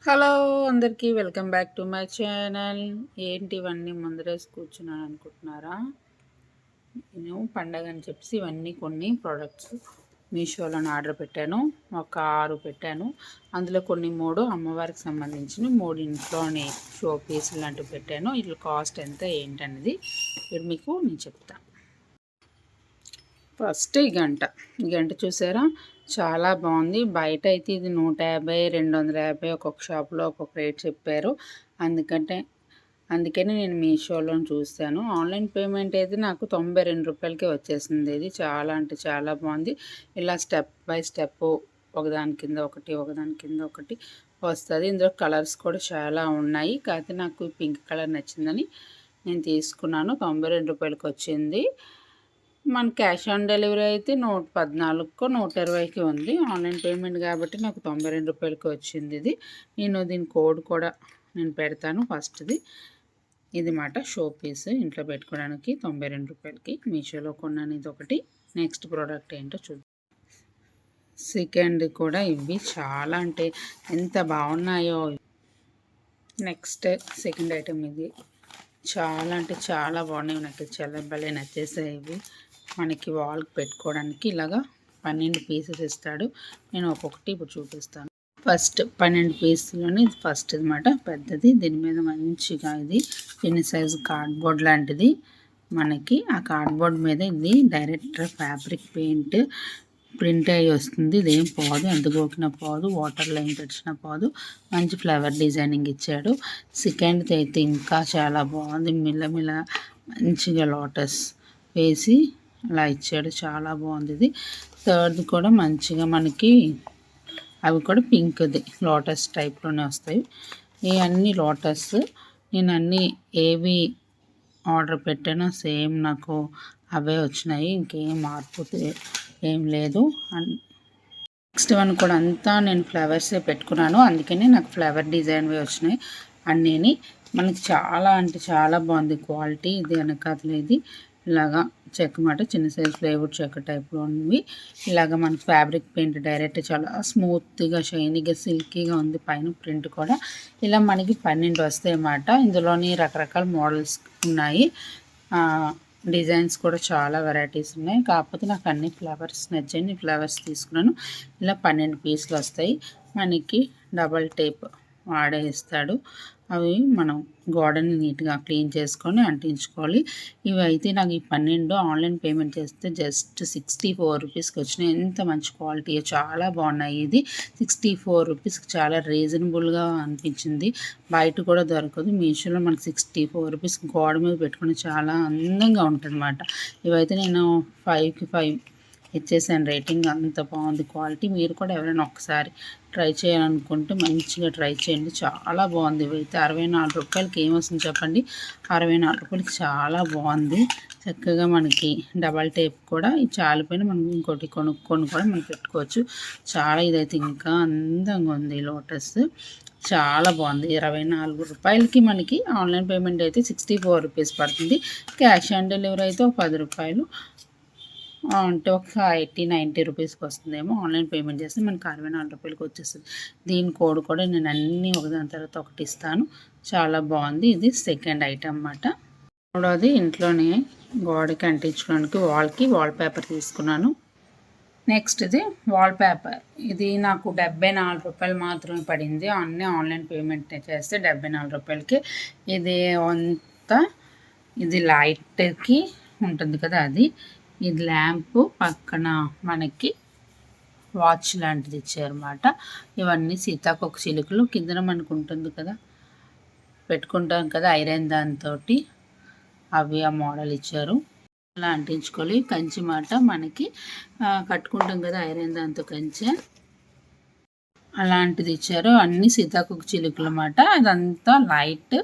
Hello అందరికీ welcome back to my channel. ఏంటి ఇవన్నీ ముందరేసి కూర్చున్నాను అనుకుంటున్నారా? నేను పండగ అని చెప్పి ఇవన్నీ కొన్ని ప్రోడక్ట్స్ మీషోలో ఆర్డర్ పెట్టాను. ఒక 6 పెట్టాను. అందులో కొన్ని 3 అమ్మవారికి సంబంధించిన 3 ఇంట్లోని షో పీసులు లాంటివి పెట్టాను. వీటి కాస్ట్ ఎంత ఏంటనేది ఇప్పుడు మీకు నేను చెప్తాను. ఫస్ట్ ఈ గంట చూసారా, చాలా బాగుంది. బయట అయితే ఇది 150, 250 ఒక్కొక్క షాప్లో ఒక్కొక్క రేట్ చెప్పారు. అందుకని నేను మీషోలో చూస్తాను. ఆన్లైన్ పేమెంట్ అయితే నాకు 92 రూపాయలకే వచ్చేసింది. ఇది చాలా అంటే చాలా బాగుంది. ఇలా స్టెప్ బై స్టెప్ ఒకదాని కింద ఒకటి ఒకదాని కింద ఒకటి వస్తుంది. ఇందులో కలర్స్ కూడా చాలా ఉన్నాయి. కాకపోతే నాకు పింక్ కలర్ నచ్చిందని నేను తీసుకున్నాను. 92 రూపాయలకి వచ్చింది. మన క్యాష్ ఆన్ డెలివరీ అయితే 114కో 120కి ఉంది. ఆన్లైన్ పేమెంట్ కాబట్టి నాకు 92 రూపాయలకి వచ్చింది. ఇది దీని కోడ్ కూడా నేను పెడతాను. ఫస్ట్ది ఇది మాట షో పీస్ ఇంట్లో పెట్టుకోవడానికి 92 రూపాయలకి మీషోలో కొన్నాను. ఇది ఒకటి. నెక్స్ట్ ప్రోడక్ట్ ఏంటో చూద్దాం. సెకండ్ కూడా ఇవి చాలా అంటే ఎంత బాగున్నాయో. నెక్స్ట్ సెకండ్ ఐటెం ఇది చాలా అంటే చాలా బాగున్నాయి. నాకు చాలా భలే నచ్చేసాయి. ఇవి మనకి వాల్కి పెట్టుకోవడానికి ఇలాగా 12 పీసెస్ ఇస్తాడు. నేను ఒక్కొక్కటి ఇప్పుడు చూపిస్తాను. ఫస్ట్ 12 పీసులోని ఫస్ట్ అనమాట పెద్దది. దీని మీద మంచిగా ఇది చిన్న సైజు కార్డ్బోర్డ్ లాంటిది. మనకి ఆ కార్డ్బోర్డ్ మీద ఇది డైరెక్ట్ ఫ్యాబ్రిక్ పెయింట్ ప్రింట్ అయ్యి వస్తుంది. ఇదేం పోదు, ఎంత గోకినా పోదు, వాటర్లో ఏం తెచ్చినా పోదు. మంచి ఫ్లవర్ డిజైనింగ్ ఇచ్చాడు. సెకండ్ది అయితే ఇంకా చాలా బాగుంది. మిల్లమిల్ల మంచిగా లోటస్ వేసి అలా ఇచ్చాడు. చాలా బాగుంది ఇది. థర్డ్ కూడా మంచిగా మనకి అవి కూడా పింక్ది లోటస్ టైప్లోనే వస్తాయి. ఇవన్నీ లోటస్. నేను అన్నీ ఏవి ఆర్డర్ పెట్టానో సేమ్ నాకు అవే వచ్చినాయి. ఇంకేం మార్పు ఏం లేదు. నెక్స్ట్ వన్ కూడా అంతా నేను ఫ్లవర్సే పెట్టుకున్నాను. అందుకని నాకు ఫ్లవర్ డిజైన్వే వచ్చినాయి అన్నీని. మనకి చాలా అంటే చాలా బాగుంది క్వాలిటీ. ఇది వెనకాతలేదు ఇలాగా చెక్క మాట చిన్న సైజ్ ఫ్లేవర్డ్ చెక్క టైప్లో ఉన్నవి. ఇలాగ మనకి ఫ్యాబ్రిక్ పెయింట్ డైరెక్ట్ చాలా స్మూత్గా షైనీగా సిల్కీగా ఉంది. పైన ప్రింట్ కూడా ఇలా మనకి 12 వస్తాయి అన్నమాట. ఇందులోని రకరకాల మోడల్స్ ఉన్నాయి. డిజైన్స్ కూడా చాలా వెరైటీస్ ఉన్నాయి. కాకపోతే నాకు అన్ని ఫ్లవర్స్ నచ్చాయి. ఫ్లవర్స్ తీసుకున్నాను. ఇలా 12 పీసులు వస్తాయి. మనకి డబల్ టేప్ వాడే ఇస్తాడు. అవి మనం గోడని నీట్గా క్లీన్ చేసుకొని అంటించుకోవాలి. ఇవి అయితే నాకు ఈ 12 ఆన్లైన్ పేమెంట్ చేస్తే జస్ట్ 64 రూపీస్కి వచ్చినాయి. ఎంత మంచి క్వాలిటీ, చాలా బాగున్నాయి. ఇది 64 రూపీస్కి చాలా రీజనబుల్గా అనిపించింది. బయట కూడా దొరకదు. మీషోలో మనకి 64 రూపీస్ గోడ మీద పెట్టుకుని చాలా అందంగా ఉంటుంది అన్నమాట. ఇవైతే నేను 5కి 5 ఇచ్చేసాను రేటింగ్. అంత బాగుంది క్వాలిటీ. మీరు కూడా ఎవరైనా ఒకసారి ట్రై చేయాలనుకుంటే మంచిగా ట్రై చేయండి. చాలా బాగుంది. ఇవైతే 64 రూపాయలకి ఏమొస్తుంది చెప్పండి. 64 రూపాయలకి చాలా బాగుంది. చక్కగా మనకి డబల్ టేప్ కూడా చాలిపోయిన మనం ఇంకోటి కొనుక్కొని కూడా మనం పెట్టుకోవచ్చు. చాలా ఇదైతే ఇంకా అందంగా ఉంది. లోటస్ చాలా బాగుంది. 24 రూపాయలకి మనకి ఆన్లైన్ పేమెంట్ అయితే 64 రూపీస్ పడుతుంది. క్యాష్ ఆన్ డెలివరీ అయితే ఒక 10 రూపాయలు అంటే ఒక 80-90 రూపీస్కి వస్తుందేమో. ఆన్లైన్ పేమెంట్ చేస్తే మనకి 64 రూపాయలకి వచ్చేస్తుంది. దీని కోడ్ కూడా నేను అన్నీ ఒకదాని తర్వాత ఒకటి ఇస్తాను. చాలా బాగుంది. ఇది సెకండ్ ఐటమ్ అన్నమాట. మూడోది ఇంట్లోనే గోడకి అంటించుకోవడానికి వాల్కి వాల్ పేపర్ తీసుకున్నాను. నెక్స్ట్ ఇది వాల్ పేపర్. ఇది నాకు 74 రూపాయలు మాత్రమే పడింది. అన్నీ ఆన్లైన్ పేమెంట్ చేస్తే 74 రూపాయలకి. ఇది అంతా ఇది లైట్కి ఉంటుంది కదా అది. ఇది ల్యాంపు పక్కన మనకి వాచ్ లాంటిది ఇచ్చారన్నమాట. ఇవన్నీ సీతాకోక చిలుకలు. కిందన మనకు ఉంటుంది కదా, పెట్టుకుంటాం కదా ఐరన్ దాంతో, అవి ఆ మోడల్ ఇచ్చారు. అలా అంటించుకోవాలి. కంచి మాట మనకి కట్టుకుంటాం కదా ఐరన్ దాంతో కంచె, అలాంటిది ఇచ్చారు. అన్నీ సీతాకోక చిలుకలు అన్నమాట. అదంతా లైట్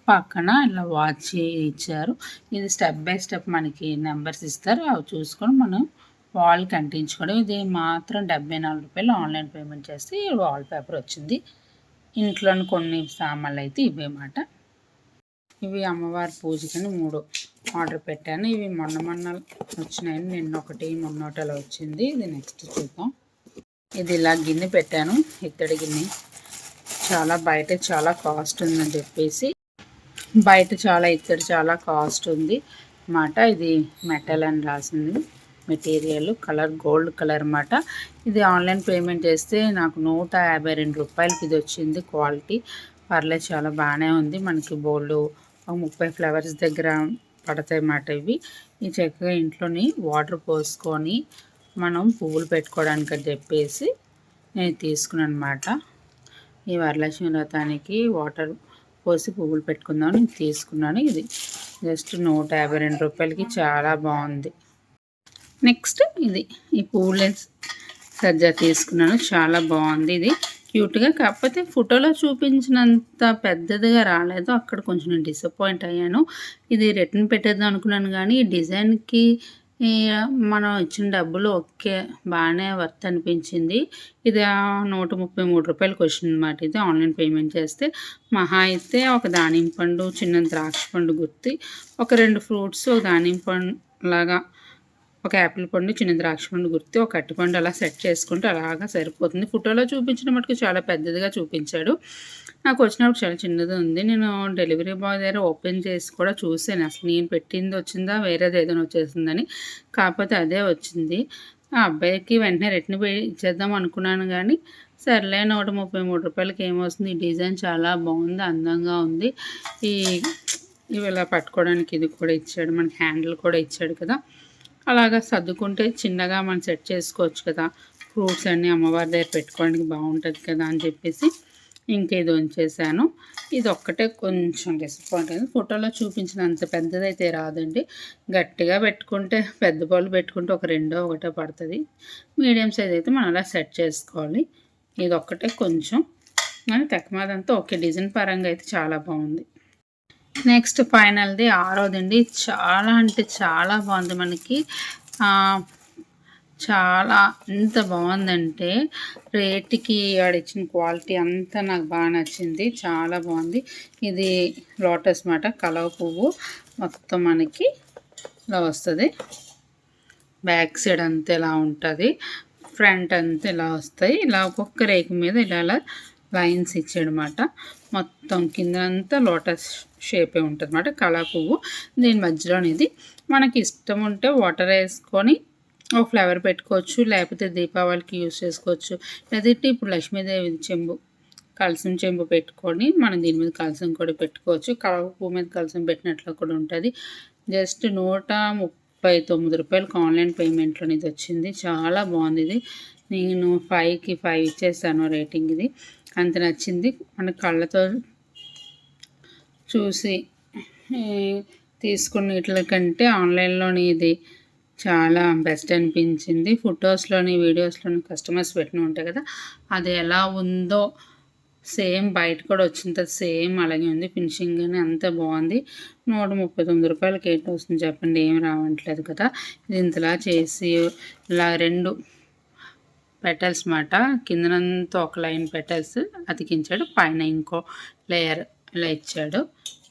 పక్కన ఇలా వాచ్ ఇచ్చారు. ఇది స్టెప్ బై స్టెప్ మనకి నెంబర్స్ ఇస్తారు. అవి చూసుకొని మనం వాల్కి అంటించుకోవడం. ఇది మాత్రం 74 రూపాయలు ఆన్లైన్ పేమెంట్ చేస్తే వాల్ పేపర్ వచ్చింది. ఇంట్లోని కొన్ని సామాన్లు అయితే ఇవే మాట. ఇవి అమ్మవారి పూజకని 3 ఆర్డర్ పెట్టాను. ఇవి మొన్న వచ్చినాయి. నిన్న ఒకటి మొన్నటి అలా వచ్చింది. ఇది నెక్స్ట్ చూద్దాం. ఇది ఇలా గిన్నె పెట్టాను, ఇత్తడి గిన్నె. బయట చాలా కాస్ట్ ఉందని చెప్పేసి బయట చాలా ఇత్తడి చాలా కాస్ట్ ఉంది అన్నమాట. ఇది మెటల్ అని రాసింది, మెటీరియల్ కలర్ గోల్డ్ కలర్ అన్నమాట. ఇది ఆన్లైన్ పేమెంట్ చేస్తే నాకు 152 రూపాయలకి ఇది వచ్చింది. క్వాలిటీ పర్లేదు, చాలా బాగానే ఉంది. మనకి బోల్డ్ 30 ఫ్లవర్స్ దగ్గర పడతాయి అన్నమాట. ఈ చక్కగా ఇంట్లోని వాటర్ పోసుకొని మనం పువ్వులు పెట్టుకోవడానికి అని చెప్పేసి నేను తీసుకున్నాను అన్నమాట. ఈ వరలక్ష్మి వ్రతానికి వాటర్ పోసి పువ్వులు పెట్టుకుందామని నేను తీసుకున్నాను. ఇది జస్ట్ 152 రూపాయలకి చాలా బాగుంది. నెక్స్ట్ ఇది ఈ పువ్వుల సజ్జా తీసుకున్నాను, చాలా బాగుంది. ఇది క్యూట్గా, కాకపోతే ఫోటోలో చూపించినంత పెద్దదిగా రాలేదు. అక్కడ కొంచెం నేను డిసప్పాయింట్ అయ్యాను. ఇది రిటర్న్ పెట్టేద్దాం అనుకున్నాను, కానీ ఈ డిజైన్కి మనం ఇచ్చిన డబ్బులు ఓకే, బాగానే వర్త్ అనిపించింది. ఇది 133 రూపాయలకి వచ్చింది అన్నమాట. ఇది ఆన్లైన్ పేమెంట్ చేస్తే మహా అయితే ఒక దానిమ్మ పండు, చిన్న ద్రాక్ష పండు గుత్తి, ఒక 2 ఫ్రూట్స్, ఒక దానిమ్మ పండు లాగా, ఒక యాపిల్ పండు, చిన్న ద్రాక్ష పండు గుర్తి, ఒక అరటిపండు అలా సెట్ చేసుకుంటే అలాగా సరిపోతుంది. ఫోటోలో చూపించిన మటుకు చాలా పెద్దదిగా చూపించాడు, నాకు వచ్చినప్పుడు చాలా చిన్నది ఉంది. నేను డెలివరీ బాయ్ దగ్గర ఓపెన్ చేసి కూడా చూసాను, అసలు నేను పెట్టింది వచ్చిందా వేరేది ఏదైనా వచ్చేసిందని. కాకపోతే అదే వచ్చింది. ఆ అబ్బాయికి వెంటనే రిటర్న్ ఇచ్చేద్దాం అనుకున్నాను, కానీ సర్లే 133 రూపాయలకి ఏమొస్తుంది. ఈ డిజైన్ చాలా బాగుంది, అందంగా ఉంది. ఇవి ఇలా పట్టుకోవడానికి ఇది కూడా ఇచ్చాడు, మనకి హ్యాండిల్ కూడా ఇచ్చాడు కదా. అలాగా సర్దుకుంటే చిన్నగా మనం సెట్ చేసుకోవచ్చు కదా, ఫ్రూట్స్ అన్నీ అమ్మవారి దగ్గర పెట్టుకోవడానికి బాగుంటుంది కదా అని చెప్పేసి ఇంకేది ఉంచేసాను. ఇది ఒక్కటే కొంచెం డిసప్పాయింట్ అయింది. ఫోటోలో చూపించినంత పెద్దదైతే రాదండి. గట్టిగా పెట్టుకుంటే, పెద్ద బాల్ పెట్టుకుంటే ఒక 2 ఒకటే పడుతుంది. మీడియం సైజ్ అయితే మనం అలా సెట్ చేసుకోవాలి. ఇది ఒక్కటే కొంచెం, కానీ తెక్కమాదంతా ఓకే, డిజైన్ పరంగా అయితే చాలా బాగుంది. నెక్స్ట్ ఫైనల్ది 6వదండి. చాలా అంటే చాలా బాగుంది. మనకి చాలా ఎంత బాగుందంటే రేటుకి వాడిచ్చిన క్వాలిటీ అంతా నాకు బాగా నచ్చింది, చాలా బాగుంది. ఇది లోటస్ మాట, కలవ పువ్వు మొత్తం మనకి ఇలా వస్తుంది. బ్యాక్ సైడ్ అంతా ఇలా ఉంటుంది, ఫ్రంట్ అంతా ఇలా వస్తాయి. ఇలా ఒక్కొక్క రేకు మీద ఇలా లైన్స్ ఇచ్చాడనమాట. మొత్తం కింద అంతా లోటస్ షేపే ఉంటుంది అన్నమాట, కలవ పువ్వు. దీని మధ్యలోనిది మనకి ఇష్టం ఉంటే వాటర్ వేసుకొని ఒక ఫ్లవర్ పెట్టుకోవచ్చు, లేకపోతే దీపావళికి యూజ్ చేసుకోవచ్చు. లేదంటే ఇప్పుడు లక్ష్మీదేవి చెంబు, కలసం చెంబు పెట్టుకొని మనం దీని మీద కలసం కూడా పెట్టుకోవచ్చు. కలవ పువ్వు మీద కలసం పెట్టినట్లు కూడా ఉంటుంది. జస్ట్ 139 రూపాయలకి ఆన్లైన్ పేమెంట్లో ఇది వచ్చింది. చాలా బాగుంది. ఇది నేను 5కి 5 ఇచ్చేసాను రేటింగ్. ఇది అంత నచ్చింది. మన కళ్ళతో చూసి తీసుకున్న వీటి కంటే ఆన్లైన్లోని ఇది చాలా బెస్ట్ అనిపించింది. ఫొటోస్లోని వీడియోస్లోని కస్టమర్స్ పెట్టిన ఉంటాయి కదా, అది ఎలా ఉందో సేమ్ బయట కూడా వచ్చింది, సేమ్ అలాగే ఉంది. ఫినిషింగ్ కానీ అంత బాగుంది. 139 రూపాయలకి ఏంటి వస్తుంది చెప్పండి, ఏం రావట్లేదు కదా. ఇది ఇంతలా చేసి ఇలా 2 పెటల్స్ మాట, కిందనంతా ఒక లైన్ పెటల్స్ అతికించాడు, పైన ఇంకో లేయర్ ఇలా ఇచ్చాడు.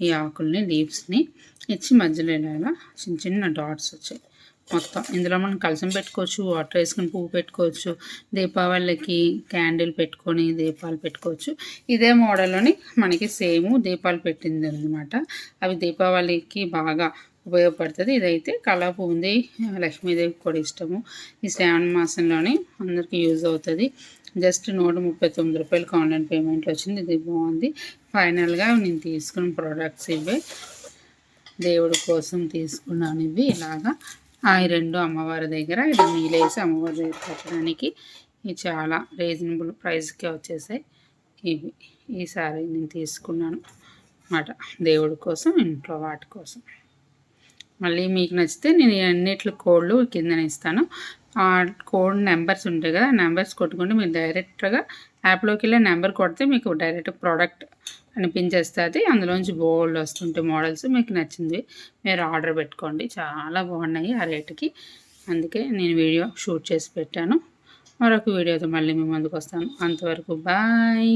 ఈ ఆకుల్ని లీవ్స్ని ఇచ్చి మధ్యలో ఇలా చిన్న చిన్న డాట్స్ వచ్చాయి. మొత్తం ఇందులో మనం కలసం పెట్టుకోవచ్చు, వాటర్ వేసుకొని పువ్వు పెట్టుకోవచ్చు, దీపావళికి క్యాండిల్ పెట్టుకొని దీపాలు పెట్టుకోవచ్చు. ఇదే మోడల్లోని మనకి సేమ్ దీపాలు పెట్టింది అనమాట. అవి దీపావళికి బాగా ఉపయోగపడుతుంది. ఇదైతే కలవ పువ్వు ఉంది, లక్ష్మీదేవికి కూడా ఇష్టము. ఈ శ్రావణ మాసంలోనే అందరికీ యూజ్ అవుతుంది. జస్ట్ 139 రూపాయలకి ఆన్లైన్ పేమెంట్లో వచ్చింది. ఇది బాగుంది. ఫైనల్గా నేను తీసుకున్న ప్రోడక్ట్స్ ఇవే, దేవుడి కోసం తీసుకున్నాను. ఇవి ఇలాగా ఆ 2 అమ్మవారి దగ్గర ఇది నీళ్ళేసి అమ్మవారి దగ్గర పెట్టడానికి ఇవి చాలా రీజనబుల్ ప్రైస్కే వచ్చేసాయి. ఇవి ఈసారి నేను తీసుకున్నాను అన్నమాట, దేవుడి కోసం, ఇంట్లో వాటి కోసం. మళ్ళీ మీకు నచ్చితే నేను అన్నిట్లో కోడ్లు కింద ఇస్తాను. ఆ కోడ్ నెంబర్స్ ఉంటాయి కదా, నెంబర్స్ కొట్టుకుంటే మీరు డైరెక్ట్గా యాప్లోకి వెళ్ళి నెంబర్ కొడితే మీకు డైరెక్ట్ ప్రోడక్ట్ అనిపించేస్తుంది. అందులోంచి బోల్డ్ వస్తుంటాయి మోడల్స్. మీకు నచ్చింది మీరు ఆర్డర్ పెట్టుకోండి, చాలా బాగున్నాయి ఆ రేటుకి. అందుకే నేను వీడియో షూట్ చేసి పెట్టాను. మరొక వీడియోతో మళ్ళీ మీ ముందుకు వస్తాను. అంతవరకు బాయ్.